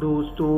دوستو،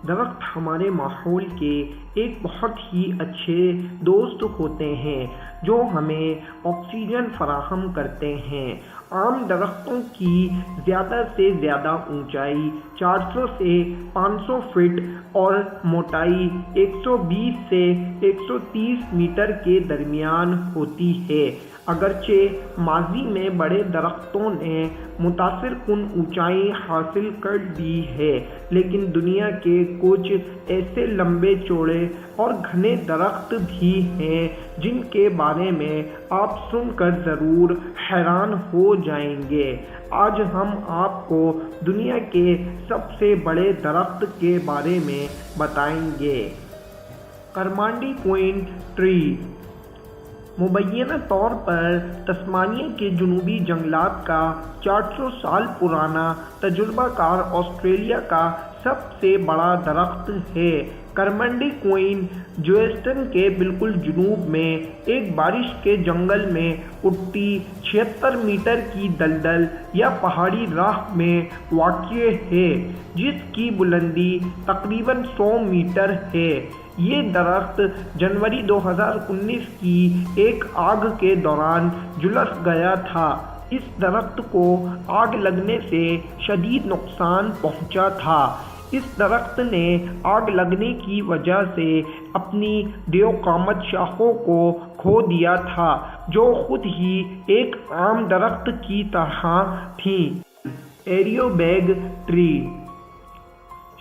درخت ہمارے ماحول کے ایک بہت ہی اچھے دوست ہوتے ہیں جو ہمیں آکسیجن فراہم کرتے ہیں۔ عام درختوں کی زیادہ سے زیادہ اونچائی 400 سے 500 فٹ اور موٹائی 120 سے 130 میٹر کے درمیان ہوتی ہے۔ اگرچہ ماضی میں بڑے درختوں نے متاثر کن اونچائی حاصل کر لی ہے، لیکن دنیا کے کچھ ایسے لمبے چوڑے اور گھنے درخت بھی ہیں جن کے بارے میں آپ سن کر ضرور حیران ہو جائیں گے۔ آج ہم آپ کو دنیا کے سب سے بڑے درخت کے بارے میں بتائیں گے۔ کرمانڈی کوئن ٹری مبینہ طور پر تسمانیہ کے جنوبی جنگلات کا 400 سال پرانا تجربہ کار آسٹریلیا کا سب سے بڑا درخت ہے۔ کرمانڈی کوئن جویسٹن کے بالکل جنوب میں ایک بارش کے جنگل میں اٹھتی 76 میٹر کی دلدل یا پہاڑی راہ میں واقع ہے، جس کی بلندی تقریباً 100 میٹر ہے۔ یہ درخت جنوری 2019 کی ایک آگ کے دوران جھلس گیا تھا۔ اس درخت کو آگ لگنے سے شدید نقصان پہنچا تھا۔ اس درخت نے آگ لگنے کی وجہ سے اپنی دیو قامت شاخوں کو کھو دیا تھا، جو خود ہی ایک عام درخت کی طرح تھیں۔ ایریو بیگ ٹری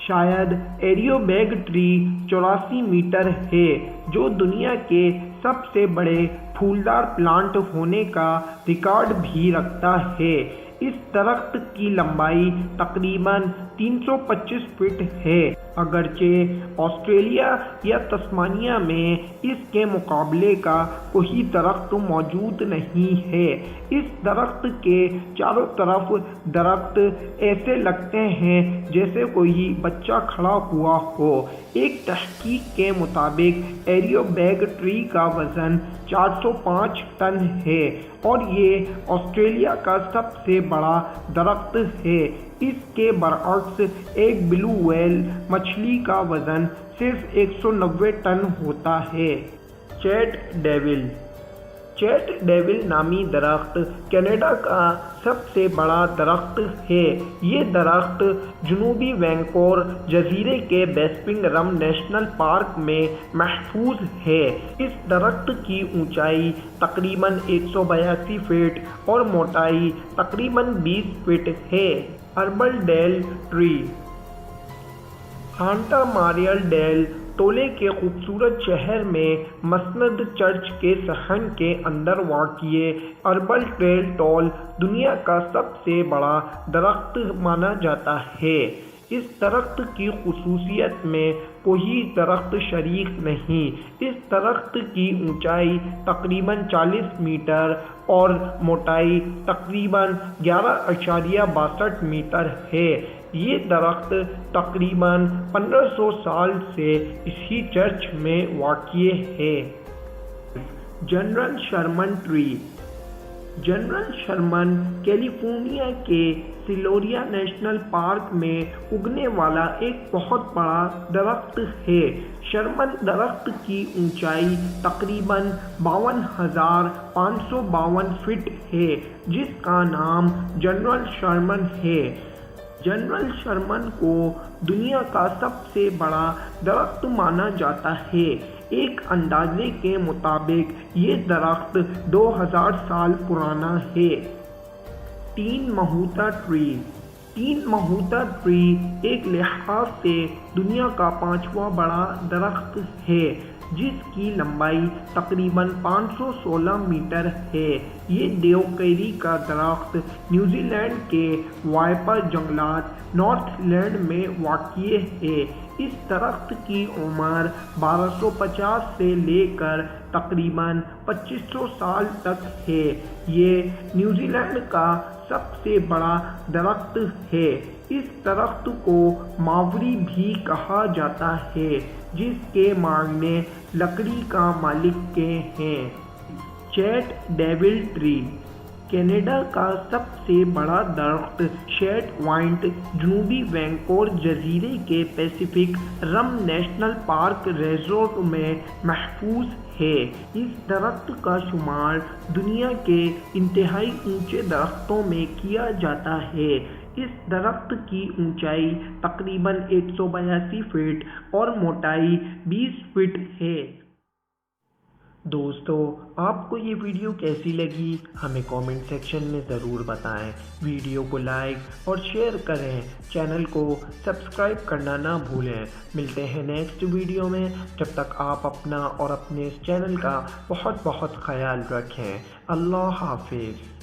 شاید ایریو بیگ ٹری 84 میٹر ہے، جو دنیا کے سب سے بڑے پھولدار پلانٹ ہونے کا ریکارڈ بھی رکھتا ہے۔ اس درخت کی لمبائی تقریباً 325 فٹ ہے۔ اگرچہ آسٹریلیا یا تسمانیہ میں اس کے مقابلے کا کوئی درخت موجود نہیں ہے۔ اس درخت کے چاروں طرف درخت ایسے لگتے ہیں جیسے کوئی بچہ کھڑا ہوا ہو۔ ایک تحقیق کے مطابق ایریو بیگ ٹری کا وزن 405 ٹن ہے اور یہ آسٹریلیا کا سب سے بڑا درخت ہے۔ اس کے برعکس ایک بلو ویل مچھلی کا وزن صرف 190 ٹن ہوتا ہے۔ چیٹ ڈیول نامی درخت کینیڈا کا سب سے بڑا درخت ہے۔ یہ درخت جنوبی وینکوور جزیرے کے بیسپنگ رم نیشنل پارک میں محفوظ ہے۔ اس درخت کی اونچائی تقریباً 182 فٹ اور موٹائی تقریباً 20 فٹ ہے۔ اربل ڈیل ٹری سانٹا ماریا ڈیل ٹولے کے خوبصورت شہر میں مسند چرچ کے صحن کے اندر واقع اربل ڈیل ٹول دنیا کا سب سے بڑا درخت مانا جاتا ہے۔ اس درخت کی خصوصیت میں کوئی درخت شریک نہیں۔ اس درخت کی اونچائی تقریباً 40 میٹر اور موٹائی تقریباً 11.62 میٹر ہے۔ یہ درخت تقریباً 1500 سال سے اسی چرچ میں واقع ہے۔ General Sharman tree general Sharman California کے سیلوریا نیشنل پارک میں اگنے والا ایک بہت بڑا درخت ہے۔ شرمن درخت کی اونچائی تقریباً 52,552 فٹ ہے، جس کا نام جنرل شرمن ہے۔ جنرل شرمن کو دنیا کا سب سے بڑا درخت مانا جاتا ہے۔ ایک اندازے کے مطابق یہ درخت 2000 سال پرانا ہے۔ تین مہوتا ٹری ایک لحاظ سے دنیا کا 5واں بڑا درخت ہے، جس کی لمبائی تقریباً 516 میٹر ہے۔ یہ دیوقیری کا درخت نیوزی لینڈ کے وائپر جنگلات نارتھ لینڈ میں واقع ہے۔ اس درخت کی عمر 1250 سے لے کر تقریباً 2500 سال تک ہے۔ یہ نیوزی لینڈ کا سب سے بڑا درخت ہے۔ اس درخت کو ماوری بھی کہا جاتا ہے، جس کے معنی لکڑی کا مالک کے ہیں۔ چیٹ ڈیول ٹری کینیڈا کا سب سے بڑا درخت شیڈ پوائنٹ جنوبی وینکوور جزیرے کے پیسیفک رم نیشنل پارک ریزورٹ میں محفوظ ہے۔ اس درخت کا شمار دنیا کے انتہائی اونچے درختوں میں کیا جاتا ہے۔ اس درخت کی اونچائی تقریباً 182 فٹ اور موٹائی 20 فٹ ہے۔ دوستو، آپ کو یہ ویڈیو کیسی لگی ہمیں کامنٹ سیکشن میں ضرور بتائیں۔ ویڈیو کو لائک اور شیئر کریں، چینل کو سبسکرائب کرنا نہ بھولیں۔ ملتے ہیں نیکسٹ ویڈیو میں، جب تک آپ اپنا اور اپنے اس چینل کا بہت بہت خیال رکھیں۔ اللہ حافظ۔